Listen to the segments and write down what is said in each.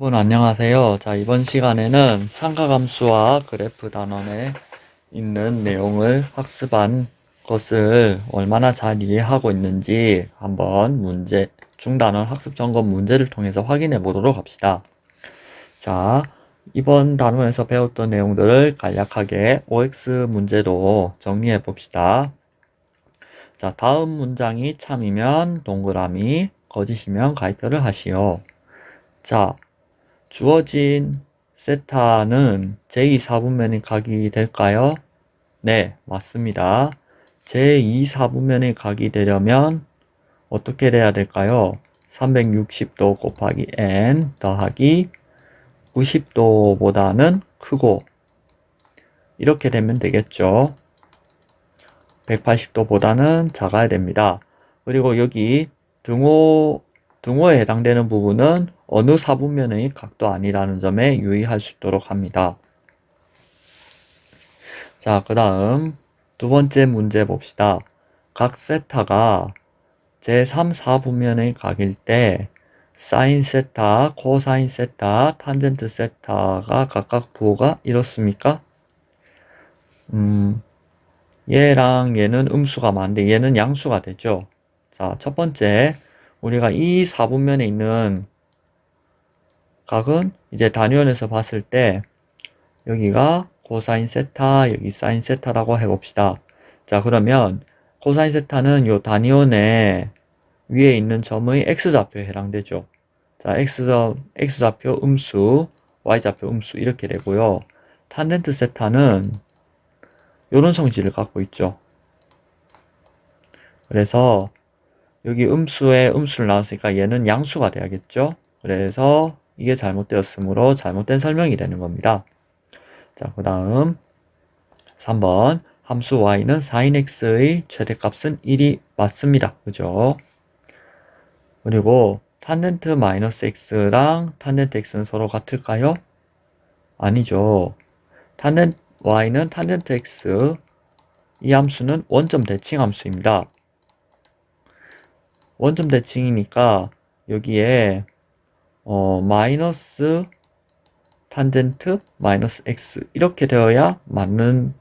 여러분 안녕하세요. 자, 이번 시간에는 상가함수와 그래프 단원에 있는 내용을 학습한 것을 얼마나 잘 이해하고 있는지 한번 중단원 학습 점검 문제를 통해서 확인해 보도록 합시다. 자, 이번 단원에서 배웠던 내용들을 간략하게 OX 문제로 정리해 봅시다. 자, 다음 문장이 참이면 동그라미, 거짓이면 가위표를 하시오. 자, 주어진 세타는 제2사분면의 각이 될까요? 네, 맞습니다. 제2사분면의 각이 되려면 어떻게 돼야 될까요? 360도 곱하기 n 더하기 90도보다는 크고 이렇게 되면 되겠죠. 180도보다는 작아야 됩니다. 그리고 여기 등호에 해당되는 부분은 어느 사분면의 각도 아니라는 점에 유의할 수 있도록 합니다. 자, 그 다음 두 번째 문제 봅시다. 각 세타가 제3, 4분면의 각일 때 사인 세타, 코사인 세타, 탄젠트 세타가 각각 부호가 이렇습니까? 얘랑 얘는 음수가 많은데 얘는 양수가 되죠. 자, 첫 번째 우리가 이 4분면에 있는 각은 이제 단위원에서 봤을 때 여기가 코사인 세타, 여기 사인 세타라고 해봅시다. 자, 그러면 코사인 세타는 요 단위원의 위에 있는 점의 x좌표에 해당되죠. 자, x좌표 음수, y좌표 음수 이렇게 되고요. 탄젠트 세타는 요런 성질을 갖고 있죠. 그래서 여기 음수에 음수를 나눴으니까 얘는 양수가 돼야겠죠. 그래서 이게 잘못되었으므로 잘못된 설명이 되는 겁니다. 자, 그 다음 3번 함수 y는 sin x의 최대값은 1이 맞습니다. 그죠? 그리고 탄젠트 마이너스 x랑 탄젠트 x는 서로 같을까요? 아니죠. y는 탄젠트 x, 이 함수는 원점 대칭 함수입니다. 원점 대칭이니까 여기에 마이너스 탄젠트 마이너스 x 이렇게 되어야 맞는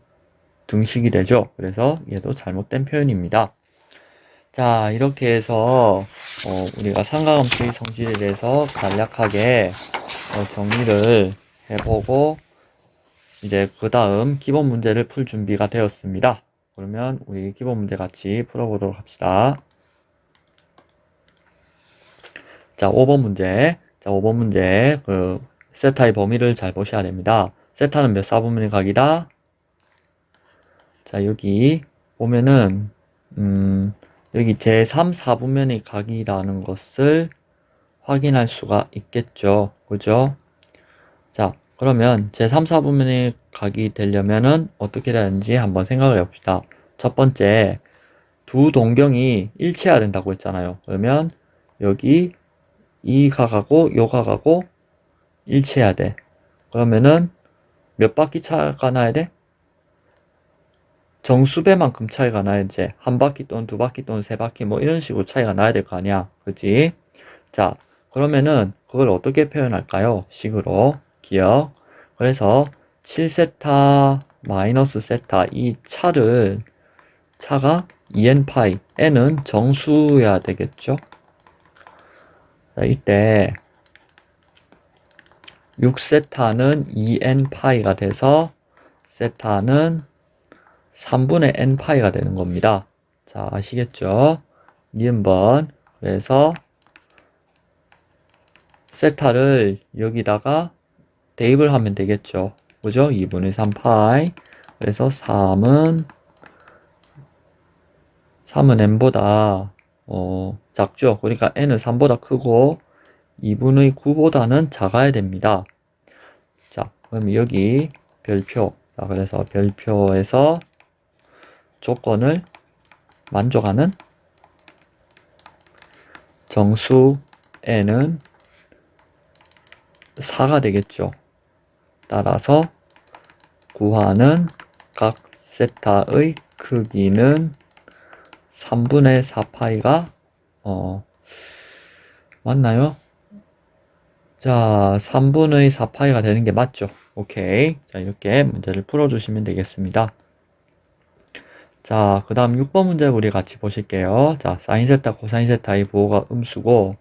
등식이 되죠. 그래서 얘도 잘못된 표현입니다. 자, 이렇게 해서 우리가 삼각함수의 성질에 대해서 간략하게 정리를 해보고 이제 그 다음 기본 문제를 풀 준비가 되었습니다. 그러면 우리 기본 문제 같이 풀어보도록 합시다. 자, 5번 문제. 자, 5번 문제 세타의 범위를 잘 보셔야 됩니다. 세타는 몇 사분면의 각이다? 자, 여기 보면은 여기 제3, 4분면의 각이라는 것을 확인할 수가 있겠죠. 그죠? 자, 그러면 제3, 4분면의 각이 되려면은 어떻게 되는지 한번 생각을 해봅시다. 첫 번째, 두 동경이 일치해야 된다고 했잖아요. 그러면 여기 이 각하고 요 각하고 일치해야 돼. 그러면은 몇 바퀴 차가 나야 돼? 정수배만큼 차이가 나야지. 한 바퀴 또는 두 바퀴 또는 세 바퀴 뭐 이런 식으로 차이가 나야 될 거 아니야. 그치? 자, 그러면은 그걸 어떻게 표현할까요? 식으로 기억. 그래서 7세타 마이너스 세타 이 차가 2n파이, n은 정수여야 되겠죠? 자, 이때 6세타는 2n파이가 돼서 세타는 3분의 n파이가 되는 겁니다. 자, 아시겠죠? 니은번. 그래서 세타를 여기다가 대입을 하면 되겠죠. 그죠? 2분의 3파이. 그래서 3은 n보다 작죠. 그러니까 n은 3보다 크고 2분의 9보다는 작아야 됩니다. 자, 그럼 여기 별표. 자, 그래서 별표에서 조건을 만족하는 정수 n은 4가 되겠죠. 따라서 구하는 각 세타의 크기는 3분의 4파이가 맞나요? 자, 3분의 4파이가 되는 게 맞죠? 오케이. 자, 이렇게 문제를 풀어주시면 되겠습니다. 자, 그 다음 6번 문제 우리 같이 보실게요. 자, 사인 세타, 코사인 세타의 부호가 음수고,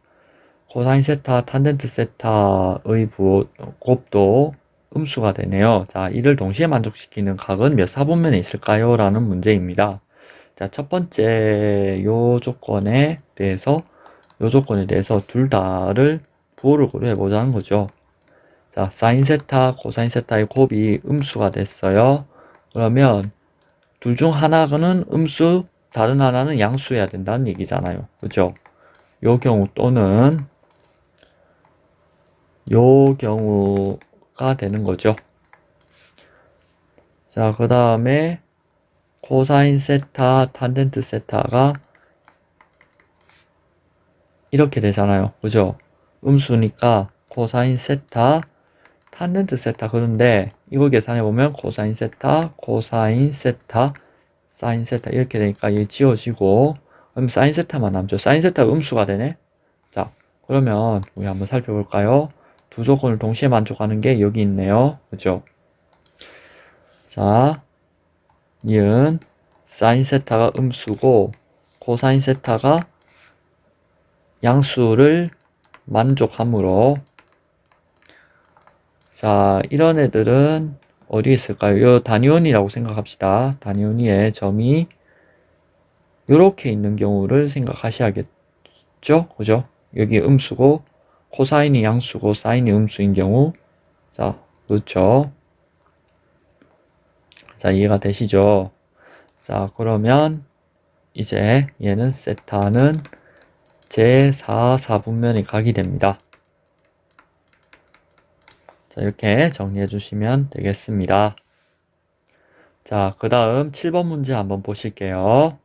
코사인 세타, 탄젠트 세타의 부호, 곱도 음수가 되네요. 자, 이를 동시에 만족시키는 각은 몇 사분면에 있을까요? 라는 문제입니다. 자, 첫 번째 요 조건에 대해서 둘 다를 부호를 고려해 보자는 거죠. 자, 사인 세타, 코사인 세타의 곱이 음수가 됐어요. 그러면 둘 중 하나는 음수, 다른 하나는 양수여야 된다는 얘기잖아요. 그죠? 요 경우 또는 요 경우가 되는 거죠. 자, 그 다음에 코사인 세타, 탄젠트 세타가 이렇게 되잖아요. 그죠? 음수니까 코사인 세타, 탄젠트 세타. 그런데 이거 계산해 보면 코사인 세타, 코사인 세타, 사인 세타 이렇게 되니까 이게 지워지고, 그럼 사인 세타만 남죠. 사인 세타가 음수가 되네. 자, 그러면 우리 한번 살펴볼까요? 두 조건을 동시에 만족하는 게 여기 있네요. 그죠? 자, 이은 사인 세타가 음수고 코사인 세타가 양수를 만족하므로, 자, 이런 애들은 어디에 있을까요? 요 단위원이라고 생각합시다. 단위원위에 점이 이렇게 있는 경우를 생각하셔야겠죠? 그죠? 여기 음수고 코사인이 양수고 사인이 음수인 경우, 자, 그렇죠? 자, 이해가 되시죠? 자, 그러면 이제 얘는 세타는 제4 사분면의 각이 됩니다. 자, 이렇게 정리해 주시면 되겠습니다. 자, 그 다음 7번 문제 한번 보실게요.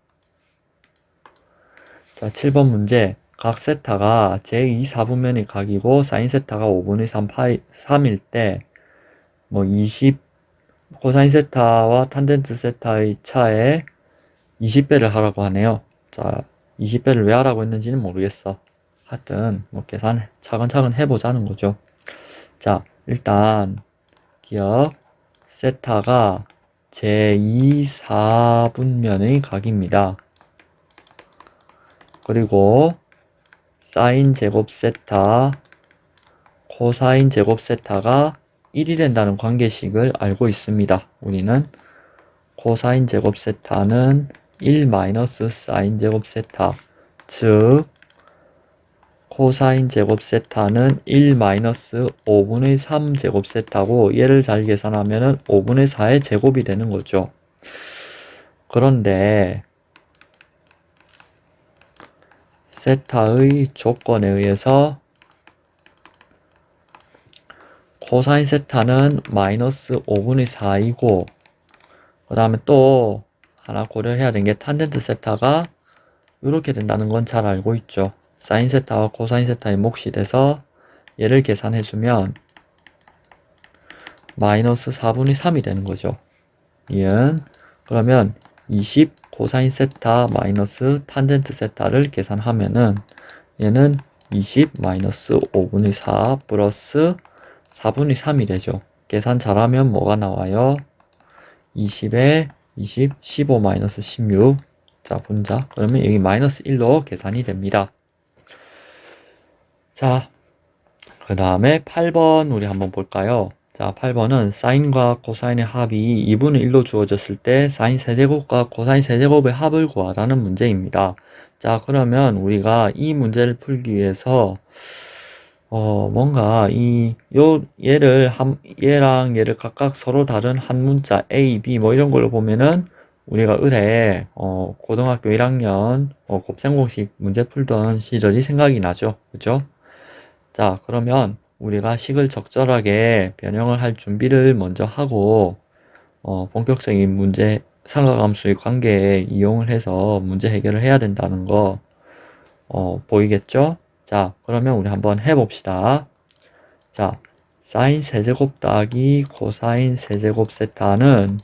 자, 7번 문제. 각 세타가 제2 사분면의 각이고 사인 세타가 5분의 3 파이 3일 때 뭐 20 코사인 세타와 탄젠트 세타의 차에 20배를 하라고 하네요. 자, 20배를 왜 하라고 했는지는 모르겠어. 하여튼 뭐 계산 차근차근 해보자는 거죠. 자, 일단 기억 세타가 제2 사분면의 각입니다. 그리고 사인 제곱 세타, 코사인 제곱 세타가 1이 된다는 관계식을 알고 있습니다. 우리는 코사인 제곱 세타는 1 마이너스 사인 제곱 세타, 즉 코사인 제곱 세타는 1 마이너스 5분의 3 제곱 세타고, 얘를 잘 계산하면 5분의 4의 제곱이 되는 거죠. 그런데 세타의 조건에 의해서 코사인 세타는 마이너스 5분의 4이고, 그 다음에 또 하나 고려해야 되는 게 탄젠트 세타가 이렇게 된다는 건 잘 알고 있죠. 사인 세타와 코사인 세타의 몫이 돼서 얘를 계산해주면 마이너스 4분의 3이 되는 거죠. 이은 그러면 20 코사인 세타 마이너스 탄젠트 세타를 계산하면은 얘는 20 마이너스 5분의 4 플러스 4분의 3이 되죠. 계산 잘하면 뭐가 나와요? 20에 20, 15 마이너스 16. 자, 분자. 그러면 여기 마이너스 1로 계산이 됩니다. 자, 그 다음에 8번 우리 한번 볼까요? 자, 8번은 사인과 코사인의 합이 2분의 1로 주어졌을 때 사인 세제곱과 코사인 세제곱의 합을 구하라는 문제입니다. 자, 그러면 우리가 이 문제를 풀기 위해서 뭔가 얘랑 얘를 각각 서로 다른 한 문자 A, B 뭐 이런 걸로 보면은 우리가 을에 고등학교 1학년 곱셈공식 문제 풀던 시절이 생각이 나죠. 그죠? 자, 그러면 우리가 식을 적절하게 변형을 할 준비를 먼저 하고 본격적인 문제 삼각함수의 관계에 이용을 해서 문제 해결을 해야 된다는 거 보이겠죠? 자, 그러면 우리 한번 해봅시다. 자, 사인 세제곱 더하기 코사인 세제곱 세타는,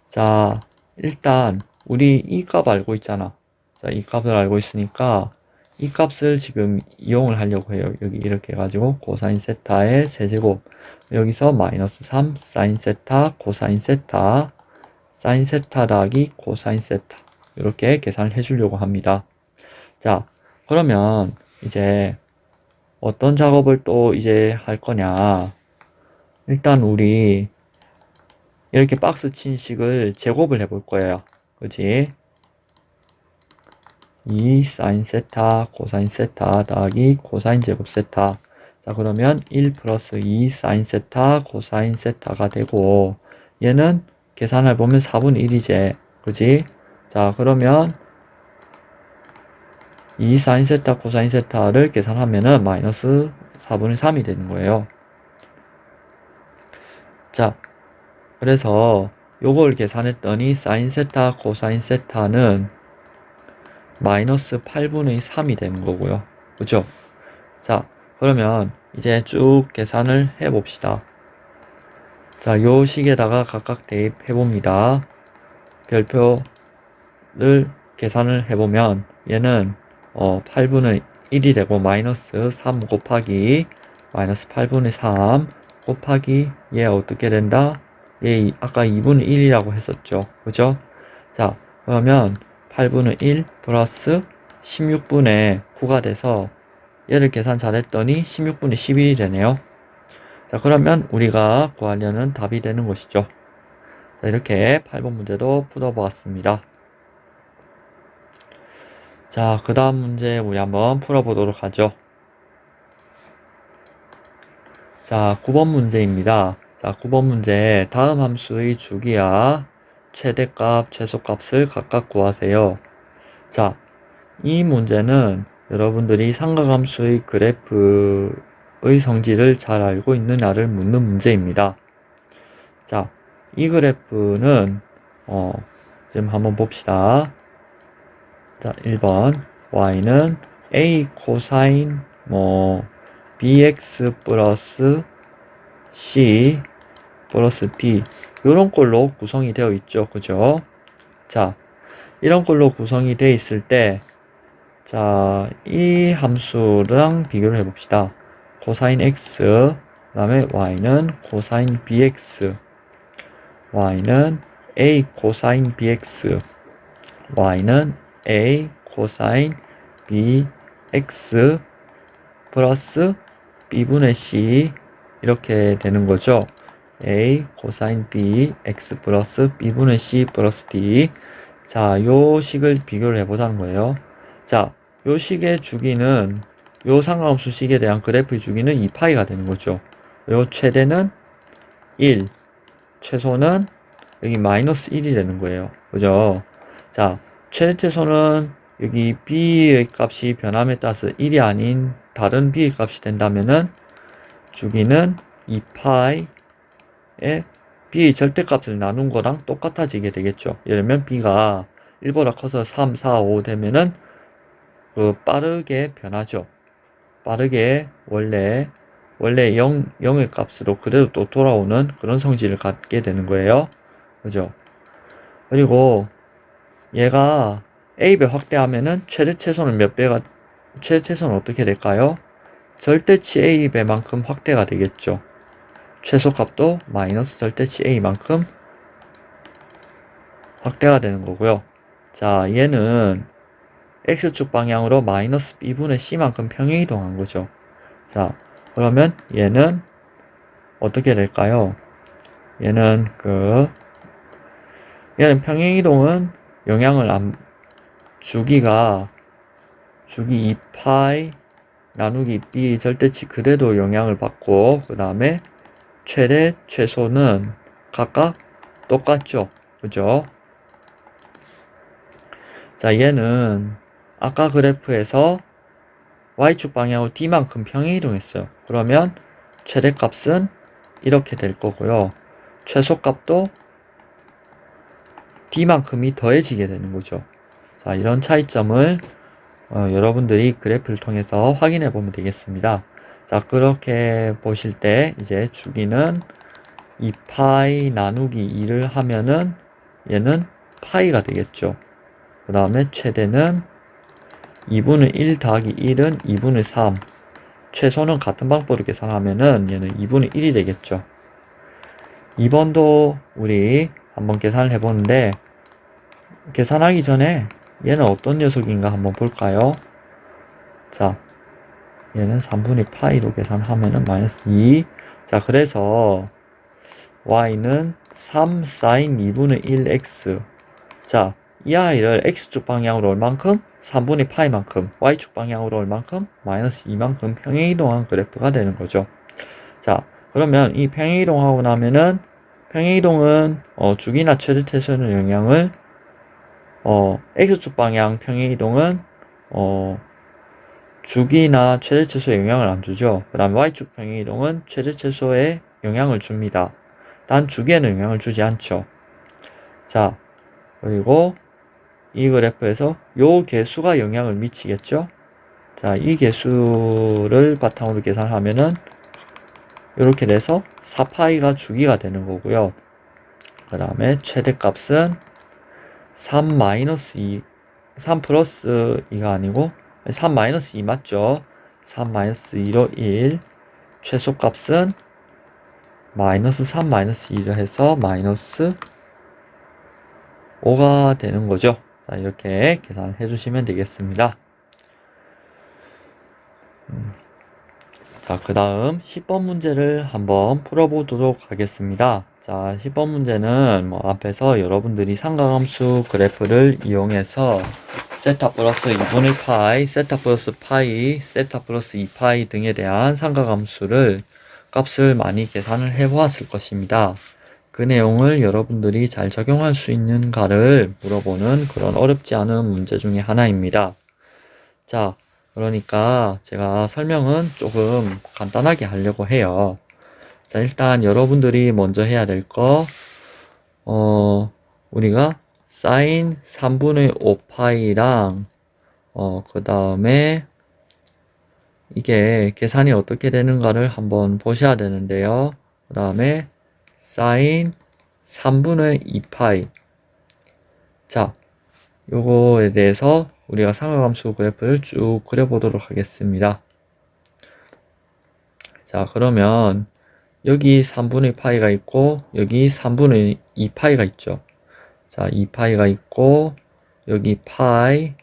자, 일단 우리 이 값 알고 있잖아. 자, 이 값을 알고 있으니까 이 값을 지금 이용을 하려고 해요. 여기 이렇게 해가지고 코사인 세타의 세제곱, 여기서 마이너스 3 사인 세타 코사인 세타 사인 세타 더하기 코사인 세타, 이렇게 계산을 해주려고 합니다. 자, 그러면 이제 어떤 작업을 또 이제 할 거냐. 일단 우리 이렇게 박스 친 식을 제곱을 해볼 거예요. 그지? 2 사인 세타 코사인 세타 더하기 코사인 제곱 세타. 자, 그러면 1 플러스 2 사인 세타 코사인 세타가 되고, 얘는 계산해 보면 4분의 1이지. 그지? 자, 그러면 2 사인 세타 코사인 세타를 계산하면은 마이너스 4분의 3이 되는 거예요. 자, 그래서 요걸 계산했더니 사인 세타 코사인 세타는 마이너스 8분의 3이 되는 거고요. 그죠? 자, 그러면 이제 쭉 계산을 해 봅시다. 자, 요 식에다가 각각 대입해 봅니다. 별표를 계산을 해 보면 얘는 8분의 1이 되고, 마이너스 3 곱하기 마이너스 8분의 3 곱하기 얘 어떻게 된다? 얘 아까 2분의 1이라고 했었죠. 그죠? 자, 그러면 8분의 1 플러스 16분의 9가 돼서 얘를 계산 잘했더니 16분의 11이 되네요. 자, 그러면 우리가 구하려는 답이 되는 것이죠. 자, 이렇게 8번 문제도 풀어보았습니다. 자, 그 다음 문제 우리 한번 풀어보도록 하죠. 자, 9번 문제입니다. 자, 9번 문제, 다음 함수의 주기와 최대값, 최소값을 각각 구하세요. 자, 이 문제는 여러분들이 삼각함수의 그래프의 성질을 잘 알고 있느냐를 묻는 문제입니다. 자, 이 그래프는 지금 한번 봅시다. 자, 1번 y는 a 코사인 bx 플러스 c 플러스 d, 이런 꼴로 구성이 되어 있죠. 그죠? 자, 이런 꼴로 구성이 되어 있을 때, 자, 이 함수랑 비교를 해봅시다. 코사인 x, 그 다음에 y는 코사인 bx, y는 a 코사인 bx, y는 a 코사인 bx 플러스 b분의 c, 이렇게 되는 거죠. a 코사인 b x 플러스 b분의 c 플러스 d. 자, 요 식을 비교를 해보자는 거예요. 자, 요 식의 주기는, 요 상관함수 식에 대한 그래프의 주기는 2파이가 되는 거죠. 요 최대는 1, 최소는 여기 마이너스 1이 되는 거예요. 그죠? 자, 최대 최소는 여기 b의 값이 변함에 따라서 1이 아닌 다른 b의 값이 된다면은 주기는 2파이에 b의 절대값을 나눈 거랑 똑같아지게 되겠죠. 예를 들면 b가 1보다 커서 3, 4, 5 되면은 빠르게 변하죠. 빠르게 원래 0의 값으로 그대로 또 돌아오는 그런 성질을 갖게 되는 거예요. 그죠? 그리고 얘가 a배 확대하면은 최대 최소는 몇 배가, 최대 최소는 어떻게 될까요? 절대치 a배만큼 확대가 되겠죠. 최소값도 마이너스 절대치 a만큼 확대가 되는 거고요. 자, 얘는 x축 방향으로 마이너스 b분의 c만큼 평행이동한 거죠. 자, 그러면 얘는 어떻게 될까요? 얘는 평행이동은 영향을 주기 2파이 나누기 b 절대치 그대로 영향을 받고, 그 다음에 최대 최소는 각각 똑같죠. 그죠? 자, 얘는 아까 그래프에서 y축 방향으로 d만큼 평행이동했어요. 그러면 최대값은 이렇게 될 거고요. 최소값도 d만큼이 더해지게 되는 거죠. 자, 이런 차이점을 여러분들이 그래프를 통해서 확인해 보면 되겠습니다. 자, 그렇게 보실 때 이제 주기는 2파이 나누기 2를 하면은 얘는 파이가 되겠죠. 그 다음에 최대는 2분의 1 더하기 1은 2분의 3. 최소는 같은 방법으로 계산하면은 얘는 2분의 1이 되겠죠. 2번도 우리 한번 계산을 해보는데, 계산하기 전에 얘는 어떤 녀석인가 한번 볼까요? 자, 얘는 3분의 파이로 계산하면은 마이너스 2. 자, 그래서 y는 3 sin 2분의 1x. 자, 이 아이를 x축 방향으로 얼만큼? 3분의 파이만큼. y축 방향으로 얼만큼? 마이너스 2만큼 평행이동한 그래프가 되는 거죠. 자, 그러면 이 평행이동하고 나면은, 평행이동은 주기나 최대최소의 영향을 x축 방향 평행이동은 주기나 최대최소에 영향을 안 주죠. 그 다음에 y축 평행이동은 최대최소에 영향을 줍니다. 단 주기에는 영향을 주지 않죠. 자, 그리고 이 그래프에서 요 개수가 영향을 미치겠죠. 자, 이 개수를 바탕으로 계산하면은 이렇게 돼서 4파이가 주기가 되는 거고요. 그 다음에 최대값은 3 마이너스 2, 3 플러스 2가 아니고 3 마이너스 2 맞죠? 3 마이너스 2로 1. 최소값은 마이너스 3 마이너스 2를 해서 마이너스 5가 되는 거죠. 자, 이렇게 계산을 해주시면 되겠습니다. 자, 그 다음 10번 문제를 한번 풀어보도록 하겠습니다. 자, 10번 문제는 앞에서 여러분들이 삼각함수 그래프를 이용해서 세타 플러스 2분의 파이, 세타 플러스 파이, 세타 플러스 2파이 등에 대한 삼각함수를 값을 많이 계산을 해 보았을 것입니다. 그 내용을 여러분들이 잘 적용할 수 있는가를 물어보는 그런 어렵지 않은 문제 중에 하나입니다. 자, 그러니까 제가 설명은 조금 간단하게 하려고 해요. 자, 일단 여러분들이 먼저 해야 될 거, 우리가 사인 3분의 5파이랑, 그 다음에 이게 계산이 어떻게 되는가를 한번 보셔야 되는데요. 그 다음에 사인 3분의 2파이. 자, 요거에 대해서 우리가 삼각함수 그래프를 쭉 그려보도록 하겠습니다. 자, 그러면 여기 3분의 파이가 있고 여기 3분의 2파이가 있죠. 자, 2파이가 있고 여기 파이,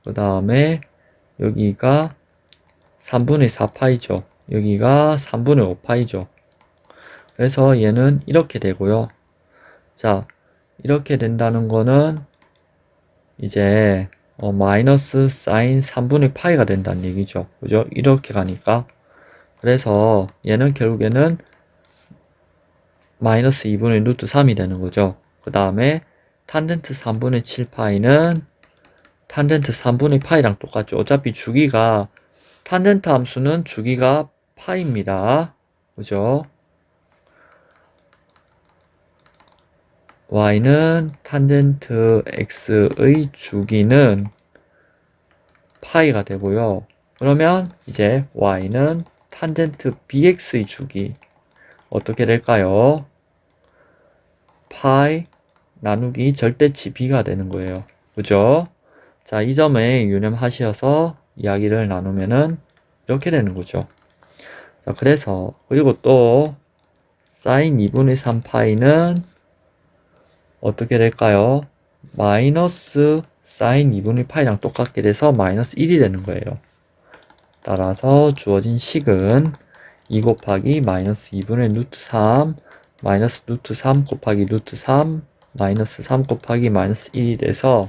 그 다음에 여기가 3분의 4파이죠. 여기가 3분의 5파이죠. 그래서 얘는 이렇게 되고요. 자, 이렇게 된다는 거는 이제 마이너스 사인 3분의 파이가 된다는 얘기죠. 그죠? 이렇게 가니까. 그래서 얘는 결국에는 마이너스 2분의 루트 3이 되는 거죠. 그 다음에 탄젠트 3분의 7파이는 탄젠트 3분의 파이랑 똑같죠. 어차피 주기가 탄젠트 함수는 주기가 파이입니다. 그죠? y는 탄젠트 x의 주기는 파이가 되고요. 그러면 이제 y는 탄젠트 bx의 주기 어떻게 될까요? 파이 나누기 절대치 b가 되는 거예요. 그죠? 자, 이 점에 유념하셔서 이야기를 나누면은 이렇게 되는 거죠. 자, 그래서 그리고 또 사인 2분의 3파이는 어떻게 될까요? 마이너스 사인 2분의 파이랑 똑같게 돼서 마이너스 1이 되는 거예요. 따라서 주어진 식은 2 곱하기 마이너스 2분의 루트 3 마이너스 루트 3 곱하기 루트 3 마이너스 3 곱하기 마이너스 1이 돼서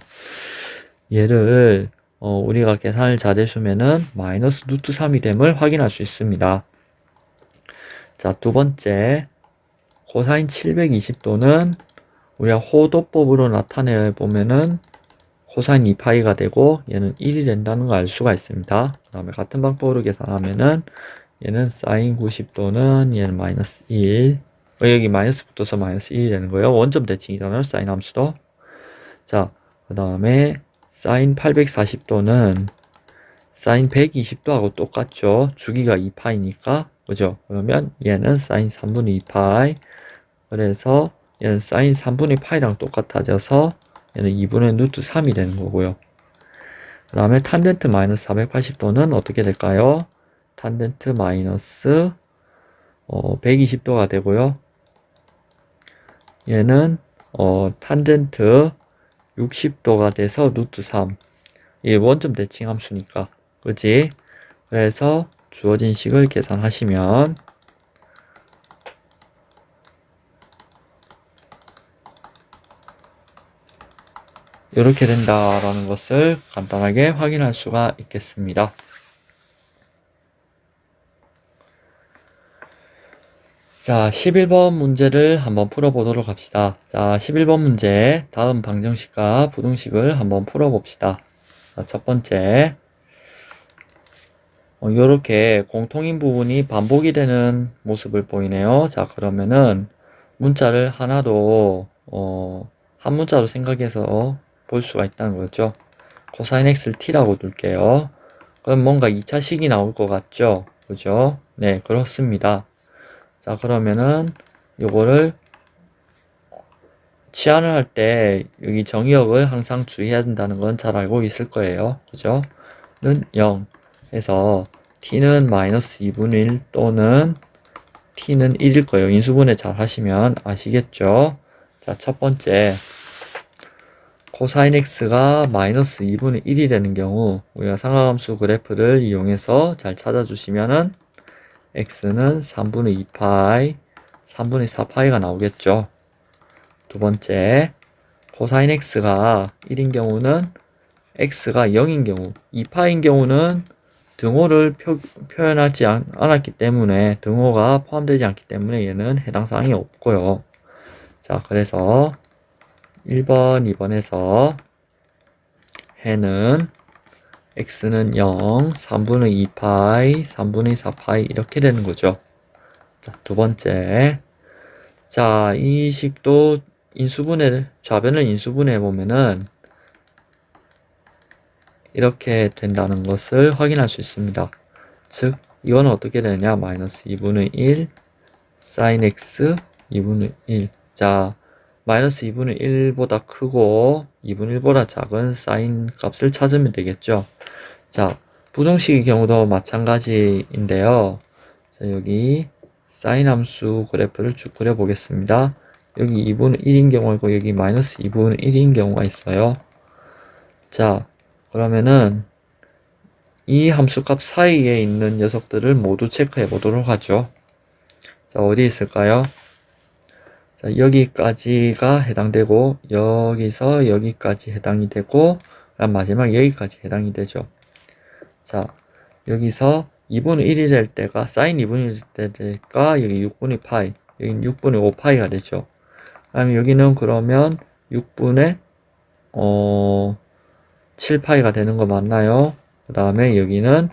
얘를 우리가 계산을 잘 해주면은 마이너스 루트 3이 됨을 확인할 수 있습니다. 자, 두 번째 코사인 720도는 우리가 호도법으로 나타내 보면은 코사인 2파이가 되고 얘는 1이 된다는 걸 알 수가 있습니다. 그 다음에 같은 방법으로 계산하면은 얘는 사인 90도는 얘는 마이너스 1 여기 마이너스 붙어서 마이너스 1이 되는 거예요. 원점 대칭이잖아요. 사인 함수도. 자, 그 다음에 사인 840도는 사인 120도하고 똑같죠. 주기가 2파이니까. 그죠? 그러면 얘는 사인 3분의 2파이. 그래서 얘는 사인 3분의 파이랑 똑같아져서 얘는 2분의 루트 3이 되는 거고요. 그 다음에 탄젠트 마이너스 480도는 어떻게 될까요? 탄젠트 마이너스 120도가 되고요. 얘는 탄젠트 60도가 돼서 루트 3. 이게 원점 대칭 함수니까. 그치? 그래서 주어진 식을 계산하시면 이렇게 된다라는 것을 간단하게 확인할 수가 있겠습니다. 자, 11번 문제를 한번 풀어보도록 합시다. 자, 11번 문제, 다음 방정식과 부등식을 한번 풀어봅시다. 자, 첫 번째, 이렇게 공통인 부분이 반복이 되는 모습을 보이네요. 자, 그러면은 문자를 하나도 한 문자로 생각해서 볼 수가 있다는 거죠. 코사인 x를 t라고 둘게요. 그럼 뭔가 2차 식이 나올 것 같죠? 그죠? 네, 그렇습니다. 자, 그러면은 요거를 치환을 할 때 여기 정의역을 항상 주의해야 된다는 건 잘 알고 있을 거예요. 그죠? 는 0 해서 t는 마이너스 2분의 1 또는 t는 1일 거예요. 인수분해 잘 하시면 아시겠죠? 자, 첫 번째 코사인 x가 마이너스 2분의 1이 되는 경우 우리가 상하함수 그래프를 이용해서 잘 찾아주시면은 x는 3분의 2파이 3분의 4파이가 나오겠죠. 두 번째 코사인 x가 1인 경우는 x가 0인 경우 2파인 경우는 등호를 표현하지 않았기 때문에 등호가 포함되지 않기 때문에 얘는 해당 사항이 없고요. 자, 그래서 1번, 2번에서 해는 x는 0, 3분의 2파이, 3분의 4파이 이렇게 되는 거죠. 자, 두 번째. 자, 이 식도 좌변을 인수분해 보면은 이렇게 된다는 것을 확인할 수 있습니다. 즉, 이거는 어떻게 되느냐? 마이너스 2분의 1 sin x 2분의 1. 자, 마이너스 2분의 1보다 크고 2분의 1보다 작은 sin 값을 찾으면 되겠죠. 자, 부등식의 경우도 마찬가지인데요. 자, 여기 sin 함수 그래프를 쭉 그려보겠습니다. 여기 2분의 1인 경우이고 여기 마이너스 2분의 1인 경우가 있어요. 자, 그러면은 이 함수값 사이에 있는 녀석들을 모두 체크해 보도록 하죠. 자, 어디 있을까요? 자, 여기까지가 해당되고 여기서 여기까지 해당이 되고 마지막 여기까지 해당이 되죠. 자, 여기서 2분의 1이 될 때가 sin 2분의 1이 될 때가 여기 6분의 파이, 여기는 6분의 5파이가 되죠. 그다음에 여기는 그러면 6분의 7파이가 되는 거 맞나요? 그 다음에 여기는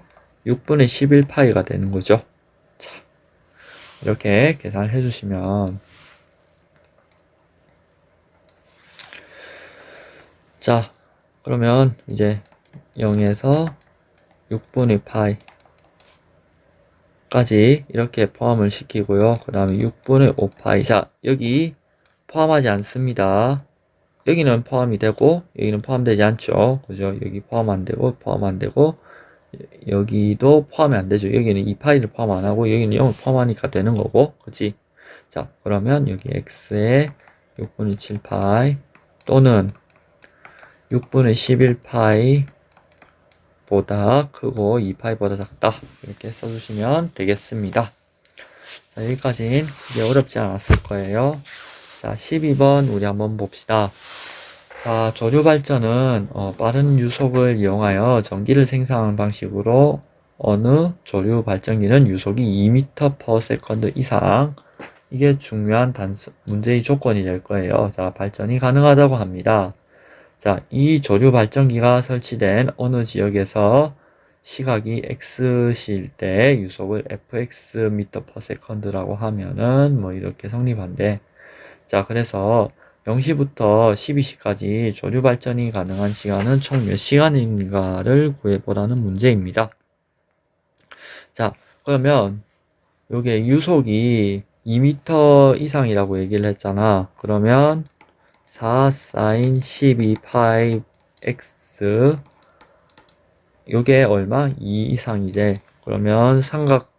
6분의 11파이가 되는 거죠. 자, 이렇게 계산을 해주시면 자, 그러면 이제 0에서 6분의 파이까지 이렇게 포함을 시키고요. 그 다음에 6분의 5파이. 자, 여기 포함하지 않습니다. 여기는 포함이 되고 여기는 포함되지 않죠. 그죠? 여기 포함 안 되고 포함 안 되고 여기도 포함이 안 되죠. 여기는 2파이를 포함 안 하고 여기는 0을 포함하니까 되는 거고. 그치? 자, 그러면 여기 x에 6분의 7파이 또는 6분의 11파이 보다 크고 2파이보다 작다. 이렇게 써주시면 되겠습니다. 자, 여기까지는 크게 어렵지 않았을 거예요. 자, 12번 우리 한번 봅시다. 자, 조류 발전은 빠른 유속을 이용하여 전기를 생산하는 방식으로 어느 조류 발전기는 유속이 2m/s 이상, 이게 중요한 문제의 조건이 될 거예요. 자, 발전이 가능하다고 합니다. 자, 이 조류 발전기가 설치된 어느 지역에서 시각이 x시일 때 유속을 fx m/s라고 하면은 뭐 이렇게 성립한데, 자, 그래서 0시부터 12시까지 조류 발전이 가능한 시간은 총 몇 시간인가를 구해보라는 문제입니다. 자, 그러면 요게 유속이 2m 이상이라고 얘기를 했잖아. 그러면 4 sin 12파이 x 요게 얼마? 2 이상이제. 그러면 삼각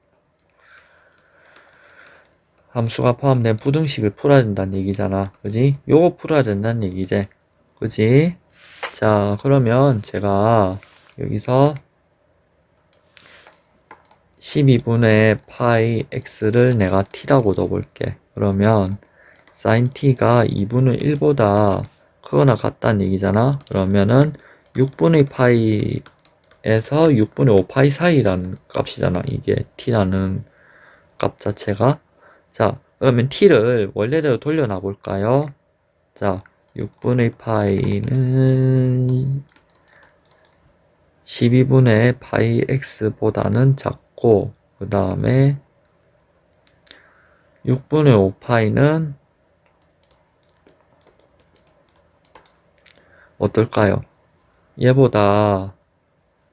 함수가 포함된 부등식을 풀어야 된다는 얘기잖아. 그지? 요거 풀어야 된다는 얘기지. 그지? 자, 그러면 제가 여기서 12분의 파이 x를 내가 t라고 넣어볼게. 그러면 sin t가 2분의 1보다 크거나 같다는 얘기잖아. 그러면은 6분의 파이에서 6분의 5 파이 사이라는 값이잖아. 이게 t라는 값 자체가. 자, 그러면 t를 원래대로 돌려놔 볼까요? 자, 6분의 파이는 12분의 파이 x보다는 작고, 그 다음에 6분의 5 파이는 어떨까요? 얘보다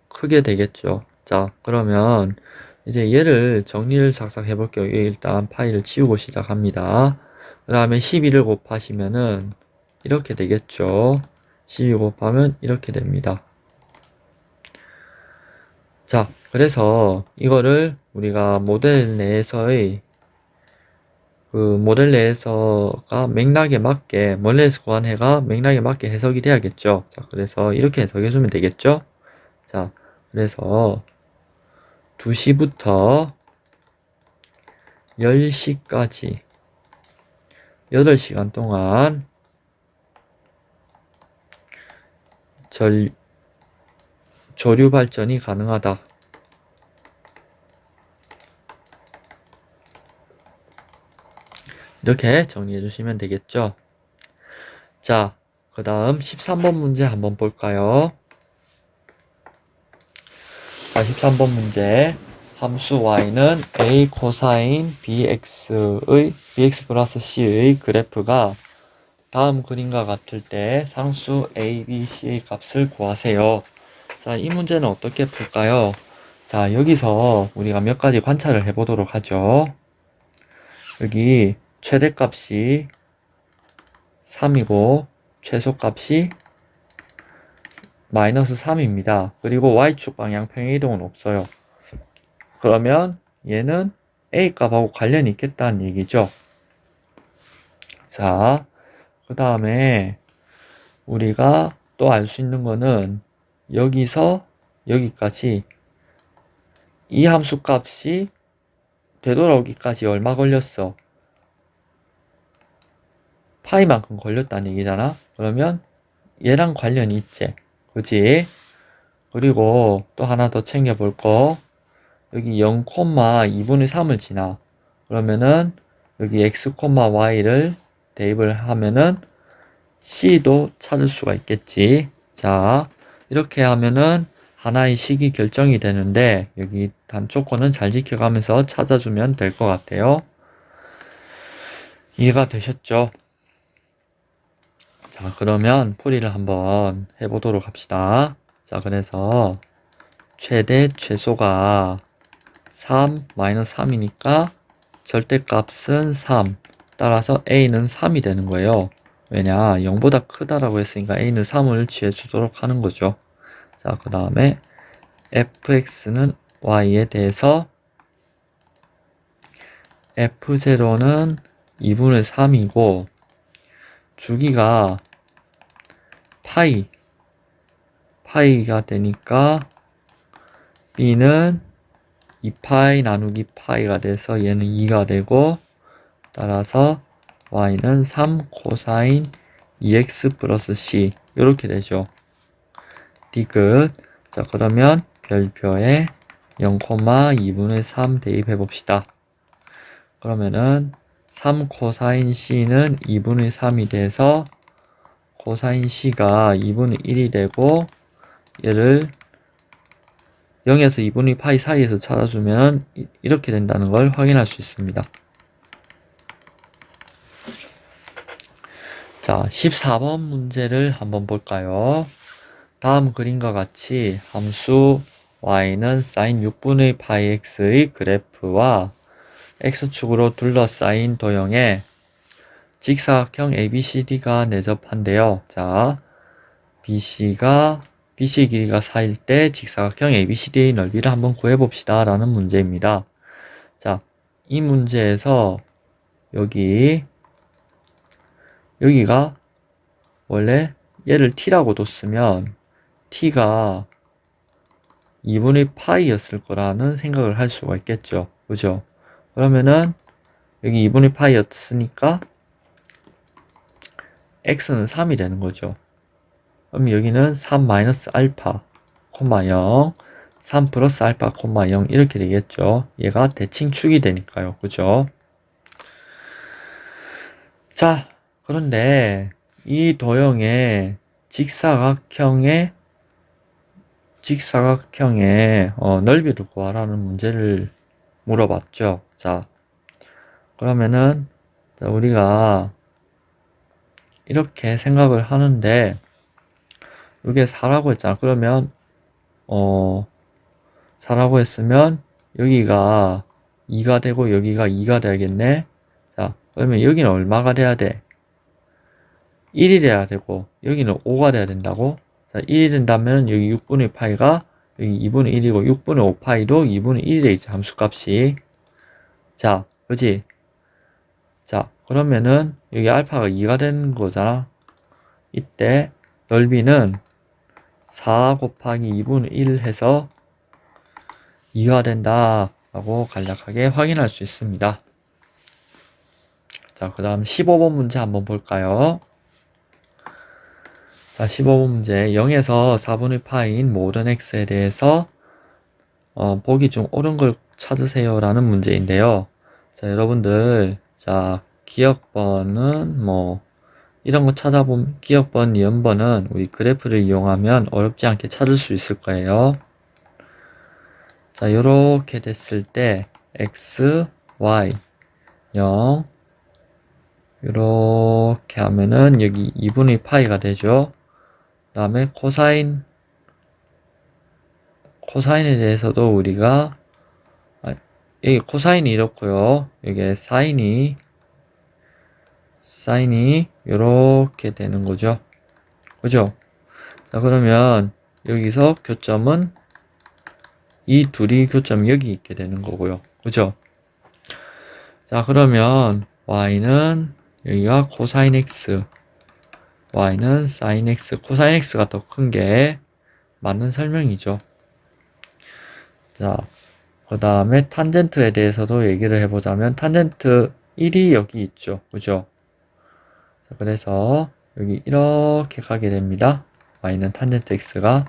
크게 되겠죠. 자, 그러면 이제 얘를 정리를 싹싹 해볼게요. 일단 파이를 치우고 시작합니다. 그 다음에 12를 곱하시면은 이렇게 되겠죠. 12 곱하면 이렇게 됩니다. 자, 그래서 이거를 우리가 모델 내에서가 맥락에 맞게, 원래에서 구한해가 맥락에 맞게 해석이 돼야겠죠. 자, 그래서 이렇게 해석해주면 되겠죠. 자, 그래서 2시부터 10시까지 8시간 동안 조류 발전이 가능하다. 이렇게 정리해 주시면 되겠죠. 자, 그 다음 13번 문제 한번 볼까요? 자, 13번 문제. 함수 y는 a 코사인 bx 플러스 c의 그래프가 다음 그림과 같을 때 상수 a, b, c의 값을 구하세요. 자, 이 문제는 어떻게 풀까요? 자, 여기서 우리가 몇 가지 관찰을 해보도록 하죠. 여기 최대값이 3이고 최소값이 마이너스 3입니다. 그리고 y축 방향 평행 이동은 없어요. 그러면 얘는 a 값하고 관련이 있겠다는 얘기죠. 자, 그 다음에 우리가 또 알 수 있는 거는 여기서 여기까지 이 함수 값이 되돌아오기까지 얼마 걸렸어? 파이만큼 걸렸다는 얘기잖아. 그러면 얘랑 관련이 있지. 그지? 그리고 또 하나 더 챙겨볼 거. 여기 0,2분의 3을 지나. 그러면은 여기 x, y를 대입을 하면은 c도 찾을 수가 있겠지. 자, 이렇게 하면은 하나의 식이 결정이 되는데 여기 단 조건은 잘 지켜가면서 찾아주면 될 것 같아요. 이해가 되셨죠? 자, 그러면 풀이를 한번 해보도록 합시다. 자, 그래서 최대 최소가 3 마이너스 3이니까 절대값은 3. 따라서 a는 3이 되는 거예요. 왜냐, 0보다 크다라고 했으니까 a는 3을 취해주도록 하는 거죠. 자, 그 다음에 fx는 y에 대해서 f0는 2분의 3이고 주기가 파이가 되니까 b는 2파이 나누기 파이가 돼서 얘는 2가 되고 따라서 y는 3 코사인 2x 플러스 c 이렇게 되죠. 디귿. 자, 그러면 별표에 0,2분의 3 대입해 봅시다. 그러면은 3 코사인 c는 2분의 3이 돼서 코사인 c가 2분의 1이 되고 얘를 0에서 2분의 파이 사이에서 찾아주면 이렇게 된다는 걸 확인할 수 있습니다. 자, 14번 문제를 한번 볼까요? 다음 그림과 같이 함수 y는 sin 6분의 파이 x의 그래프와 x축으로 둘러싸인 도형에 직사각형 ABCD가 내접한데요. 자, BC가 BC 길이가 4일 때 직사각형 ABCD의 넓이를 한번 구해봅시다 라는 문제입니다. 자, 이 문제에서 여기가 원래 얘를 t라고 뒀으면 t가 2분의 파이였을 거라는 생각을 할 수가 있겠죠. 그죠? 그러면은 여기 2분의 파이였으니까 x는 3이 되는 거죠. 그럼 여기는 3 마이너스 알파, 콤마 0, 3 플러스 알파, 콤마 0 이렇게 되겠죠. 얘가 대칭축이 되니까요. 그죠? 자, 그런데 이 도형의 직사각형의 넓이를 구하라는 문제를 물어봤죠. 자, 그러면은 우리가 이렇게 생각을 하는데 이게 4라고 했잖아. 그러면 4라고 했으면 여기가 2가 되고 여기가 2가 돼야겠네. 자, 그러면 여기는 얼마가 돼야 돼? 1이 돼야 되고 여기는 5가 돼야 된다고. 자, 1이 된다면 여기 6분의 파이가 여기 2분의 1이고 6분의 5 파이도 2분의 1이 되겠지. 함수값이. 자, 그지? 자, 그러면은 여기 알파가 2가 되는 거잖아. 이때 넓이는 4 곱하기 2분의 1 해서 2가 된다 라고 간략하게 확인할 수 있습니다. 자, 그 다음 15번 문제 한번 볼까요? 자, 15번 문제 0에서 4분의 파인 모든 x에 대해서 보기 중 옳은 걸 찾으세요 라는 문제인데요. 자, 여러분들, 자, 기억번은 이런 거 찾아보면 기억번, 이음번은 우리 그래프를 이용하면 어렵지 않게 찾을 수 있을 거예요. 자, 요렇게 됐을 때 x, y, 0 요렇게 하면은 여기 2분의 파이가 되죠. 그 다음에 코사인에 대해서도 우리가 여기 코사인이 이렇고요. 여기 사인이 요렇게 되는 거죠. 그죠? 자, 그러면 여기서 교점은 이 둘이 교점이 여기 있게 되는 거고요. 그죠? 자, 그러면 y는 여기가 코사인 x, y는 사인 x, 코사인 x가 더 큰 게 맞는 설명이죠. 자, 그 다음에 탄젠트에 대해서도 얘기를 해보자면 탄젠트 1이 여기 있죠. 그죠? 자, 그래서 여기 이렇게 가게 됩니다. y는 탄젠트 x가.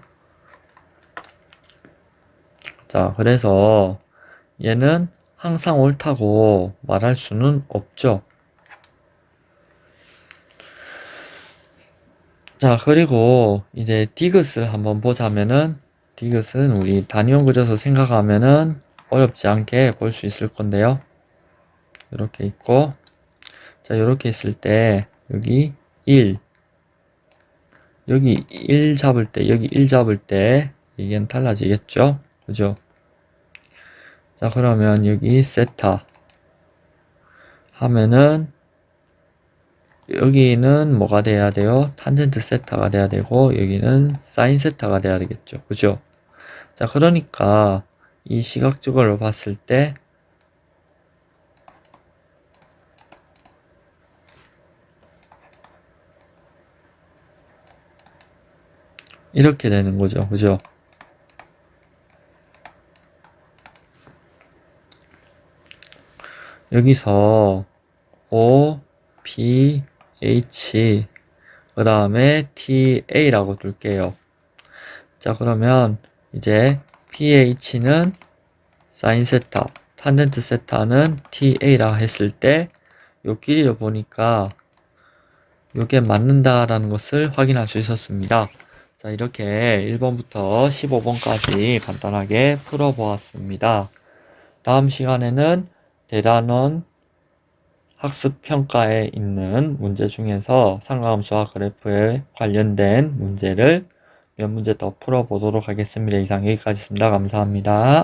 자, 그래서 얘는 항상 옳다고 말할 수는 없죠. 자, 그리고 이제 디귿을 한번 보자면은 디귿은 우리 단위원 그려서 생각하면은 어렵지 않게 볼 수 있을 건데요. 이렇게 있고, 자, 이렇게 있을 때 여기 1, 여기 1 잡을 때, 여기 1 잡을 때 이게 달라지겠죠? 그죠? 자, 그러면 여기 세타 하면은 여기는 뭐가 돼야 돼요? 탄젠트 세타가 돼야 되고 여기는 사인 세타가 돼야 되겠죠. 그죠? 자, 그러니까 이 시각적으로 봤을 때 이렇게 되는 거죠. 그죠? 여기서 O, P, H 그 다음에 TA라고 둘게요. 자, 그러면 이제 PH는 사인 세타, 탄젠트 세타는 TA라 했을 때 요 길이를 보니까 요게 맞는다라는 것을 확인할 수 있었습니다. 자, 이렇게 1번부터 15번까지 간단하게 풀어보았습니다. 다음 시간에는 대단원 학습평가에 있는 문제 중에서 상가함수와 그래프에 관련된 문제를 몇 문제 더 풀어보도록 하겠습니다. 이상 여기까지입니다. 감사합니다.